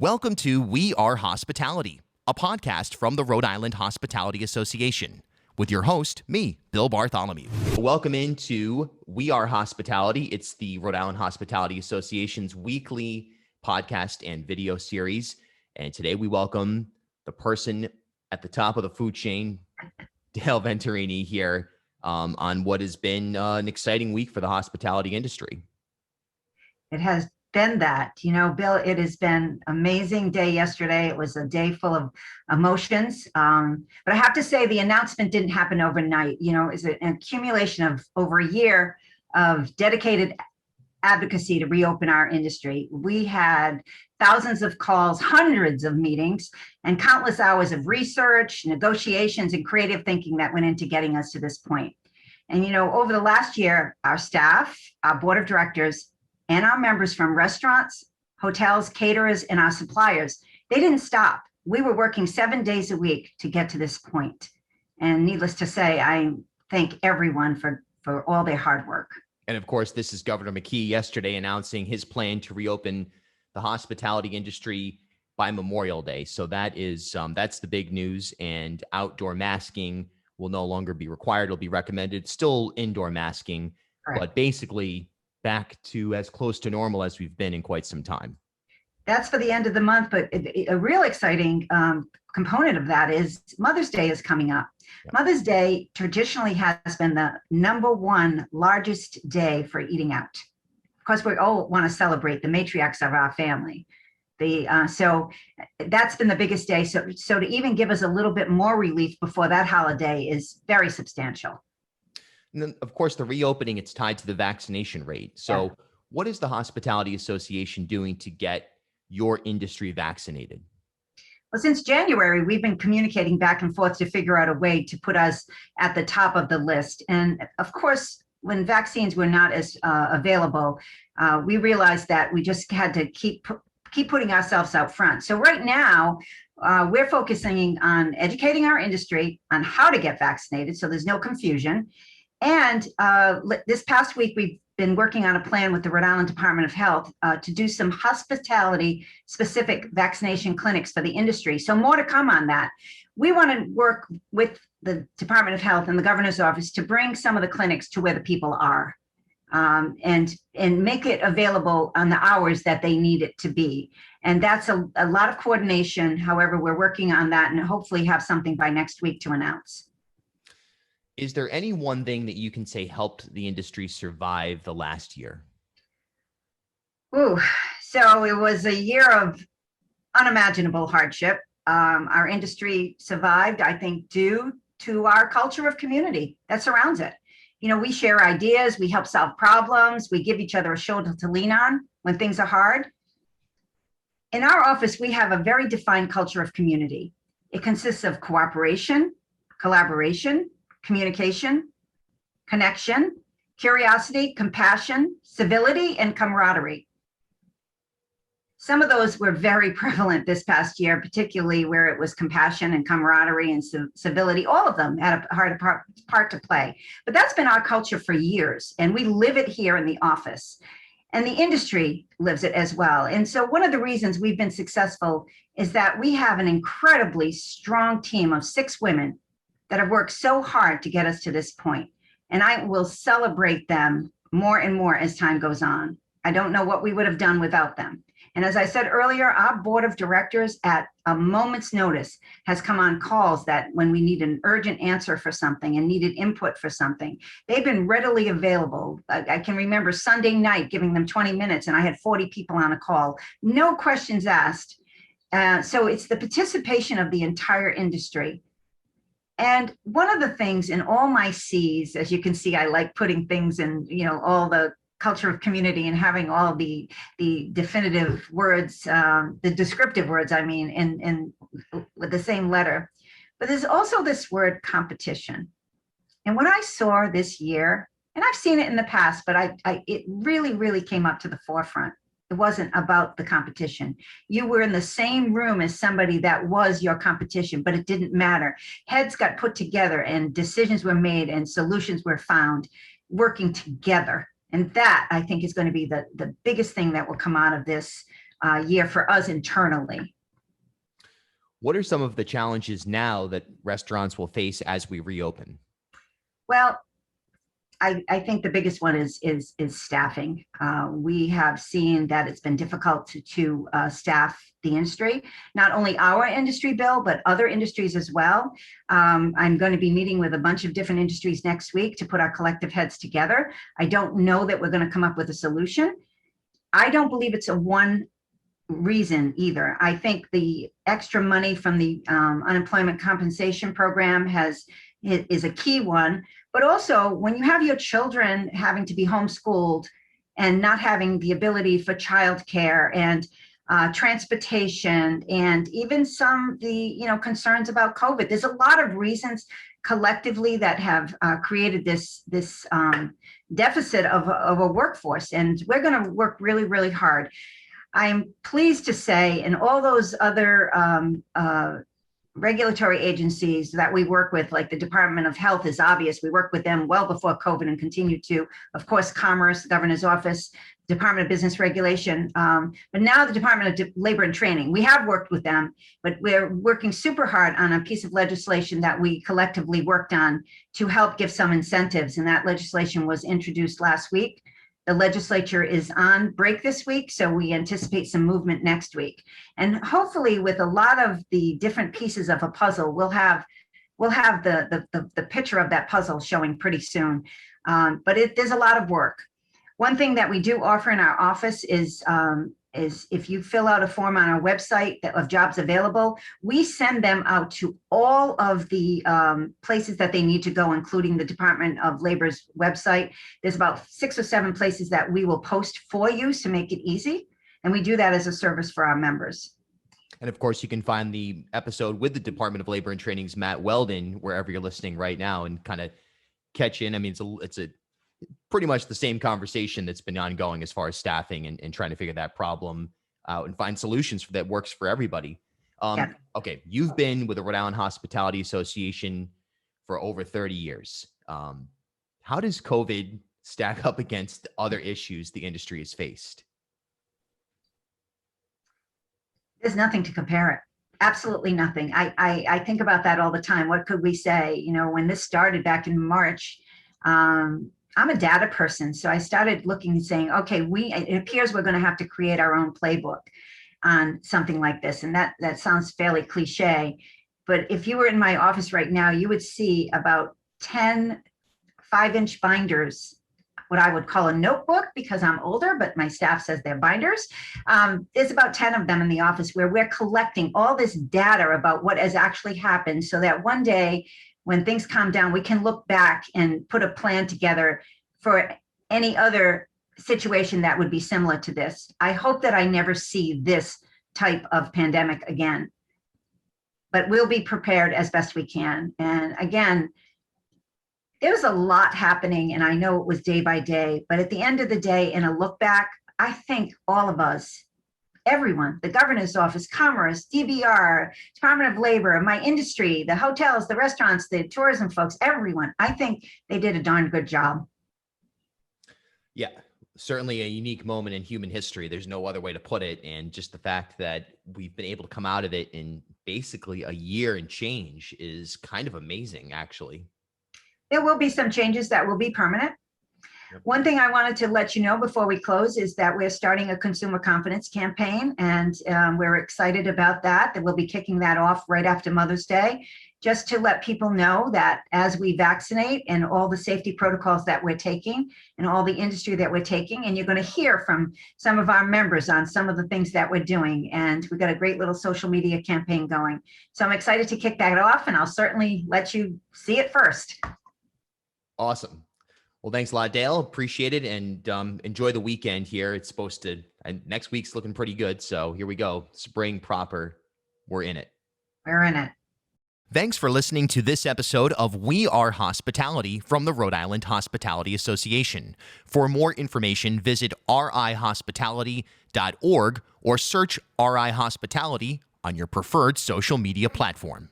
Welcome to We Are Hospitality, a podcast from the Rhode Island Hospitality Association, with your host, me, Bill Bartholomew. Welcome into We Are Hospitality. It's the Rhode Island Hospitality Association's weekly podcast and video series. And today we welcome the person at the top of the food chain, Dale Venturini, here on what has been an exciting week for the hospitality industry. It has been that, Bill, it has been an amazing day yesterday. It was a day full of emotions. But I have to say the announcement didn't happen overnight. It's an accumulation of over a year of dedicated advocacy to reopen our industry. We had thousands of calls, hundreds of meetings, and countless hours of research, negotiations, and creative thinking that went into getting us to this point. And, over the last year, our staff, our board of directors, and our members from restaurants, hotels, caterers, and our suppliers, they didn't stop. We were working 7 days a week to get to this point. And needless to say, I thank everyone for all their hard work. And of course, this is Governor McKee yesterday announcing his plan to reopen the hospitality industry by Memorial Day. So that's the big news. And outdoor masking will no longer be required. It'll be recommended. Still indoor masking, Correct. But basically back to as close to normal as we've been in quite some time. That's for the end of the month, but a real exciting component of that is Mother's Day is coming up. Yeah. Mother's Day traditionally has been the number one largest day for eating out. Of course, we all want to celebrate the matriarchs of our family. So that's been the biggest day. So to even give us a little bit more relief before that holiday is very substantial. And then, of course, the reopening, it's tied to the vaccination rate. So What is the Hospitality Association doing to get your industry vaccinated? Well, since January, we've been communicating back and forth to figure out a way to put us at the top of the list. And of course, when vaccines were not as available, we realized that we just had to keep putting ourselves out front. So right now, we're focusing on educating our industry on how to get vaccinated, so there's no confusion. And this past week, we've been working on a plan with the Rhode Island Department of Health to do some hospitality-specific vaccination clinics for the industry. So more to come on that. We want to work with the Department of Health and the governor's office to bring some of the clinics to where the people are and make it available on the hours that they need it to be. And that's a lot of coordination. However, we're working on that and hopefully have something by next week to announce. Is there any one thing that you can say helped the industry survive the last year? So it was a year of unimaginable hardship. Our industry survived, I think, due to our culture of community that surrounds it. We share ideas, we help solve problems, we give each other a shoulder to lean on when things are hard. In our office, we have a very defined culture of community. It consists of cooperation, collaboration, communication, connection, curiosity, compassion, civility, and camaraderie. Some of those were very prevalent this past year, particularly where it was compassion and camaraderie and civility. All of them had a hard part to play. But that's been our culture for years, and we live it here in the office. And the industry lives it as well. And so one of the reasons we've been successful is that we have an incredibly strong team of 6 women that have worked so hard to get us to this point. And I will celebrate them more and more as time goes on. I don't know what we would have done without them. And as I said earlier, our board of directors at a moment's notice has come on calls that when we need an urgent answer for something and needed input for something, they've been readily available. I can remember Sunday night giving them 20 minutes and I had 40 people on a call, no questions asked. So it's the participation of the entire industry. And one of the things in all my C's, as you can see, I like putting things in, all the culture of community and having all the definitive words, the descriptive words, in with the same letter. But there's also this word competition. And what I saw this year, and I've seen it in the past, but it really, really came up to the forefront. It wasn't about the competition. You were in the same room as somebody that was your competition, but it didn't matter. Heads got put together and decisions were made and solutions were found working together. And that, I think, is going to be the biggest thing that will come out of this year for us internally. What are some of the challenges now that restaurants will face as we reopen? Well, I think the biggest one is staffing. We have seen that it's been difficult to staff the industry, not only our industry, Bill, but other industries as well. I'm going to be meeting with a bunch of different industries next week to put our collective heads together. I don't know that we're going to come up with a solution. I don't believe it's a one reason either. I think the extra money from the unemployment compensation program is a key one. But also, when you have your children having to be homeschooled and not having the ability for childcare and transportation, and even some of the concerns about COVID, there's a lot of reasons collectively that have created this deficit of a workforce, and we're going to work really, really hard. I'm pleased to say, in all those other regulatory agencies that we work with, like the Department of Health is obvious. We worked with them well before COVID and continue to. Of course, Commerce, the Governor's Office, Department of Business Regulation, but now the Department of Labor and Training. We have worked with them, but we're working super hard on a piece of legislation that we collectively worked on to help give some incentives, and that legislation was introduced last week. The legislature is on break this week, so we anticipate some movement next week. And hopefully, with a lot of the different pieces of a puzzle, we'll have the picture of that puzzle showing pretty soon. But there's a lot of work. One thing that we do offer in our office is if you fill out a form on our website of jobs available, we send them out to all of the places that they need to go, including the Department of Labor's website. There's about 6 or 7 places that we will post for you to make it easy. And we do that as a service for our members. And of course, you can find the episode with the Department of Labor and Training's Matt Weldon, wherever you're listening right now, and kind of catch in. I mean, it's a pretty much the same conversation that's been ongoing as far as staffing and trying to figure that problem out and find solutions that works for everybody. Yeah. Okay. You've been with the Rhode Island Hospitality Association for over 30 years. How does COVID stack up against other issues the industry has faced? There's nothing to compare it. Absolutely nothing. I think about that all the time. What could we say? When this started back in March, I'm a data person, so I started looking and saying, okay, it appears we're going to have to create our own playbook on something like this. And that sounds fairly cliche, but if you were in my office right now, you would see about 10 5-inch binders, what I would call a notebook because I'm older, but my staff says they're binders. There's about 10 of them in the office where we're collecting all this data about what has actually happened so that one day when things calm down, we can look back and put a plan together for any other situation that would be similar to this. I hope that I never see this type of pandemic again, but we'll be prepared as best we can. And again, there was a lot happening, and I know it was day by day, but at the end of the day, in a look back, I think all of us, everyone, the Governor's Office, Commerce, DBR, Department of Labor, my industry, the hotels, the restaurants, the tourism folks, everyone, I think they did a darn good job. Yeah, certainly a unique moment in human history. There's no other way to put it. And just the fact that we've been able to come out of it in basically a year and change is kind of amazing, actually. There will be some changes that will be permanent. Yep. One thing I wanted to let you know before we close is that we're starting a consumer confidence campaign, and we're excited about that we'll be kicking that off right after Mother's Day, just to let people know that as we vaccinate and all the safety protocols that we're taking and all the industry that we're taking, and you're going to hear from some of our members on some of the things that we're doing. And we've got a great little social media campaign going. So I'm excited to kick that off, and I'll certainly let you see it first. Awesome. Well, thanks a lot, Dale. Appreciate it. And enjoy the weekend here. It's supposed to, and next week's looking pretty good. So here we go. Spring proper. We're in it. We're in it. Thanks for listening to this episode of We Are Hospitality from the Rhode Island Hospitality Association. For more information, visit rihospitality.org or search RI Hospitality on your preferred social media platform.